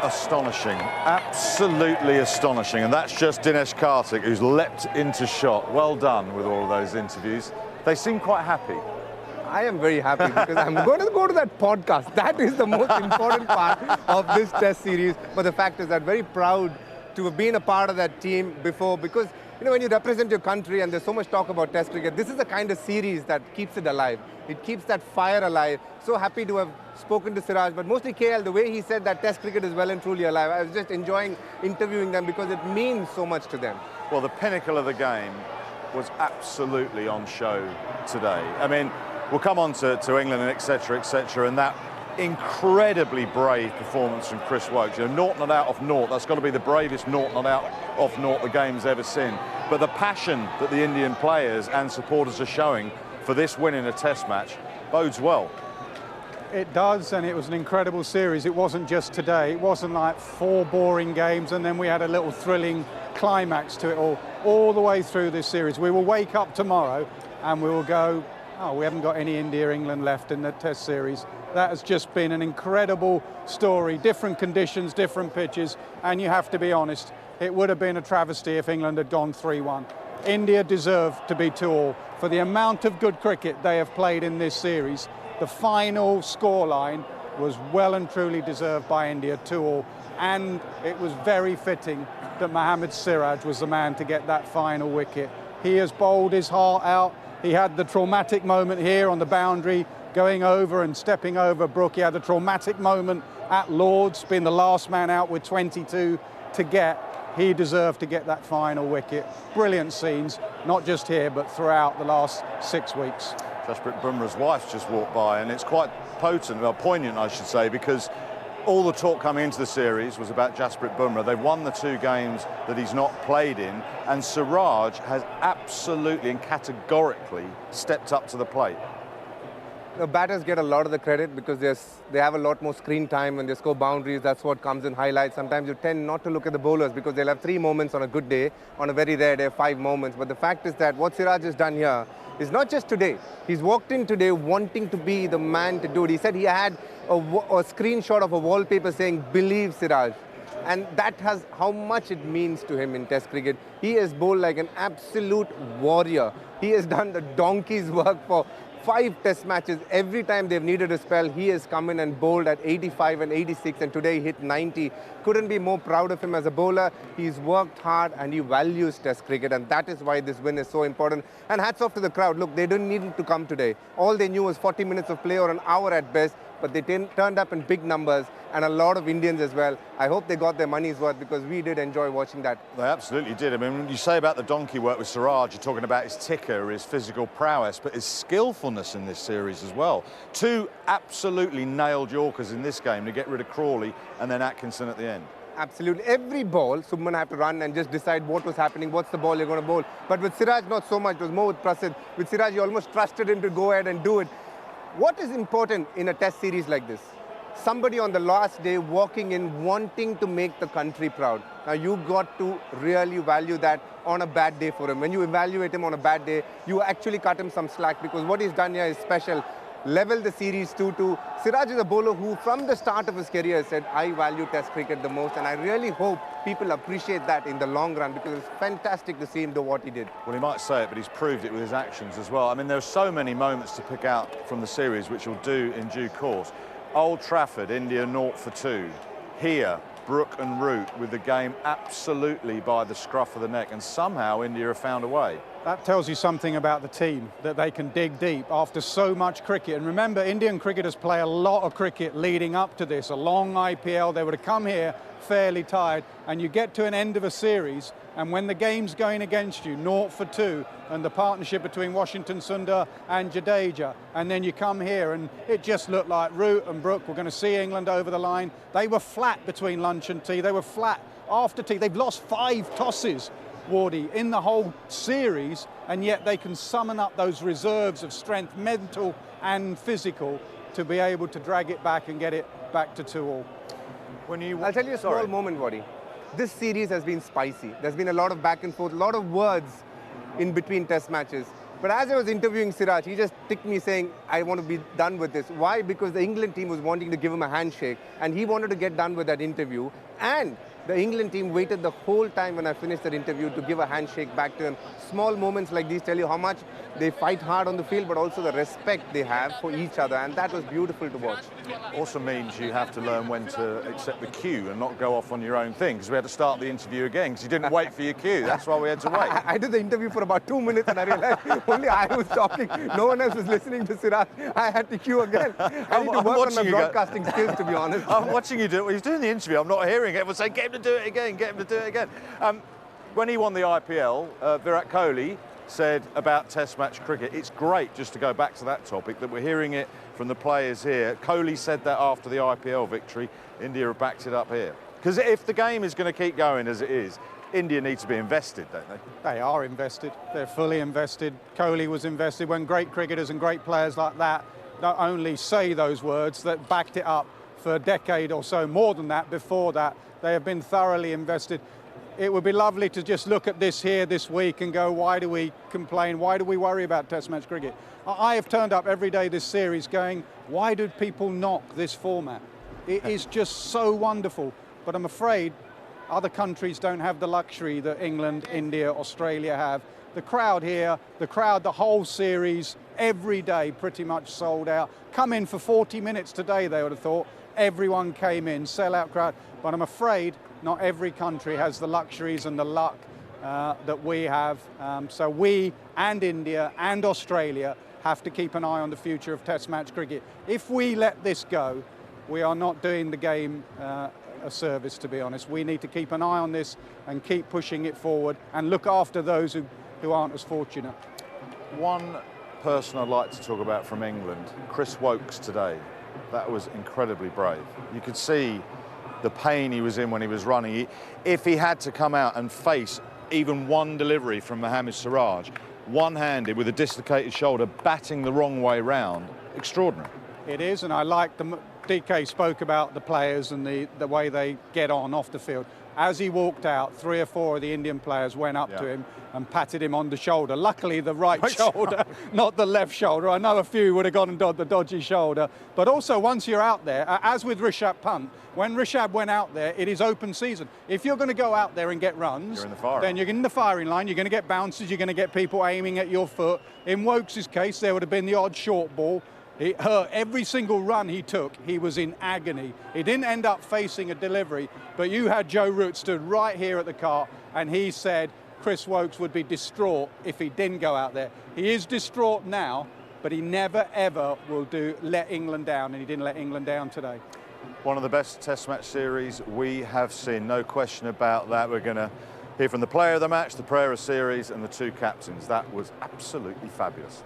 astonishing, absolutely astonishing. And that's just Dinesh Karthik, who's leapt into shot. Well done with all of those interviews. They seem quite happy. I am very happy because I'm going to go to that podcast. That is the most important part of this test series. But the fact is that I'm very proud to have been a part of that team before, because you know, when you represent your country and there's so much talk about test cricket, this is the kind of series that keeps it alive. It keeps that fire alive. So happy to have spoken to Siraj, but mostly KL, the way he said that test cricket is well and truly alive. I was just enjoying interviewing them because it means so much to them. Well, the pinnacle of the game was absolutely on show today. I mean, we'll come on to England and et cetera, and that incredibly brave performance from Chris Woakes. You know, naught not out of naught. That's got to be the bravest naught not out of naught the game's ever seen. But the passion that the Indian players and supporters are showing for this win in a test match bodes well. It does, and it was an incredible series. It wasn't just today. It wasn't like 4 boring games and then we had a little thrilling climax to it all the way through this series. We will wake up tomorrow and we will go, oh, we haven't got any India-England left in the test series. That has just been an incredible story. Different conditions, different pitches, and you have to be honest, it would have been a travesty if England had gone 3-1. India deserved to be 2-all. For the amount of good cricket they have played in this series, the final scoreline was well and truly deserved by India, 2-all. And it was very fitting that Mohammad Siraj was the man to get that final wicket. He has bowled his heart out. He had the traumatic moment here on the boundary, going over and stepping over Brook. He had the traumatic moment at Lord's, being the last man out with 22 to get. He deserved to get that final wicket. Brilliant scenes, not just here, but throughout the last 6 weeks. Jasprit Bumrah's wife just walked by, and it's quite potent, well, poignant, I should say, because all the talk coming into the series was about Jasprit Bumrah. They've won the 2 games that he's not played in, and Siraj has absolutely and categorically stepped up to the plate. The batters get a lot of the credit because they have a lot more screen time when they score boundaries. That's what comes in highlights. Sometimes you tend not to look at the bowlers because they'll have 3 moments on a good day, on a very rare day, 5 moments. But the fact is that what Siraj has done here is not just today. He's walked in today wanting to be the man to do it. He said he had a screenshot of a wallpaper saying, "Believe Siraj." And that has how much it means to him in Test cricket. He has bowled like an absolute warrior. He has done the donkey's work for 5 test matches. Every time they've needed a spell, he has come in and bowled at 85 and 86, and today he hit 90. Couldn't be more proud of him as a bowler. He's worked hard and he values Test cricket, and that is why this win is so important. And hats off to the crowd. Look, they didn't need him to come today. All they knew was 40 minutes of play or an hour at best, but they turned up in big numbers, and a lot of Indians as well. I hope they got their money's worth because we did enjoy watching that. They absolutely did. I mean, when you say about the donkey work with Siraj, you're talking about his ticker, his physical prowess, but his skillfulness in this series as well. 2 absolutely nailed Yorkers in this game to get rid of Crawley and then Atkinson at the end. Absolutely. Every ball, Subman had to run and just decide what was happening, what's the ball you're going to bowl. But with Siraj, not so much. It was more with Prasid. With Siraj, you almost trusted him to go ahead and do it. What is important in a test series like this? Somebody on the last day walking in wanting to make the country proud. Now you got to really value that on a bad day for him. When you evaluate him on a bad day, you actually cut him some slack because what he's done here is special. Level the series 2-2. Siraj is a bowler who from the start of his career said, I value Test cricket the most, and I really hope people appreciate that in the long run because it's fantastic to see him do what he did. Well, he might say it, but he's proved it with his actions as well. I mean, there are so many moments to pick out from the series, which we'll do in due course. Old Trafford, India 0-2. Here, Brook and Root with the game absolutely by the scruff of the neck, and somehow India have found a way. That tells you something about the team, that they can dig deep after so much cricket. And remember, Indian cricketers play a lot of cricket leading up to this, a long IPL. They would have come here fairly tired, and you get to an end of a series, and when the game's going against you, 0-2, and the partnership between Washington Sundar and Jadeja, and then you come here, and it just looked like Root and Brook were going to see England over the line. They were flat between lunch and tea. They were flat after tea. They've lost 5 tosses, Wardy, in the whole series, and yet they can summon up those reserves of strength, mental and physical, to be able to drag it back and get it back to 2-all. I'll tell you a small moment, Wardy. This series has been spicy. There's been a lot of back and forth, a lot of words in between test matches. But as I was interviewing Siraj, he just ticked me saying, I want to be done with this. Why? Because the England team was wanting to give him a handshake and he wanted to get done with that interview. And the England team waited the whole time when I finished that interview to give a handshake back to him. Small moments like these tell you how much they fight hard on the field, but also the respect they have for each other. And that was beautiful to watch. Also means you have to learn when to accept the cue and not go off on your own thing, because we had to start the interview again because you didn't wait for your cue. That's why we had to wait. I did the interview for about 2 minutes and I realized only I was talking. No one else was listening to Siraj. I had to cue again. I need to work on my broadcasting skills, to be honest. I'm watching you do it. Well, he's doing the interview. I'm not hearing it. Everyone's saying, get him to do it again, get him to do it again. When he won the IPL, Virat Kohli said about Test match cricket, it's great, just to go back to that topic, that we're hearing it from the players here. Kohli said that after the IPL victory. India have backed it up here. Because if the game is going to keep going as it is, India need to be invested, don't they? They are invested. They're fully invested. Kohli was invested. When great cricketers and great players like that not only say those words, that backed it up for a decade or so, more than that, before that, they have been thoroughly invested. It would be lovely to just look at this here this week and go, why do we complain? Why do we worry about Test match cricket? I have turned up every day this series going, why do people knock this format? It is just so wonderful. But I'm afraid other countries don't have the luxury that England, India, Australia have. The crowd here, the crowd, the whole series, every day pretty much sold out. Come in for 40 minutes today, they would have thought. Everyone came in, sell-out crowd. But I'm afraid not every country has the luxuries and the luck that we have. So we and India and Australia have to keep an eye on the future of Test match cricket. If we let this go, we are not doing the game a service, to be honest. We need to keep an eye on this and keep pushing it forward and look after those who aren't as fortunate. One person I'd like to talk about from England, Chris Woakes today. That was incredibly brave. You could see the pain he was in when he was running. If he had to come out and face even one delivery from Mohammad Siraj, one-handed with a dislocated shoulder, batting the wrong way round, extraordinary. It is, and I like the DK spoke about the players and the way they get on off the field. As he walked out, 3 or 4 of the Indian players went up to him and patted him on the shoulder. Luckily, the right shoulder, not the left shoulder. I know a few would have gone and done the dodgy shoulder. But also, once you're out there, as with Rishabh Pant, when Rishabh went out there, it is open season. If you're going to go out there and get runs, then you're in the firing line, you're going to get bounces, you're going to get people aiming at your foot. In Woakes' case, there would have been the odd short ball. It hurt. Every single run he took, he was in agony. He didn't end up facing a delivery, but you had Joe Root stood right here at the cart, and he said Chris Woakes would be distraught if he didn't go out there. He is distraught now, but he never, ever will let England down, and he didn't let England down today. One of the best Test match series we have seen, no question about that. We're going to hear from the player of the match, the player of series, and the 2 captains. That was absolutely fabulous.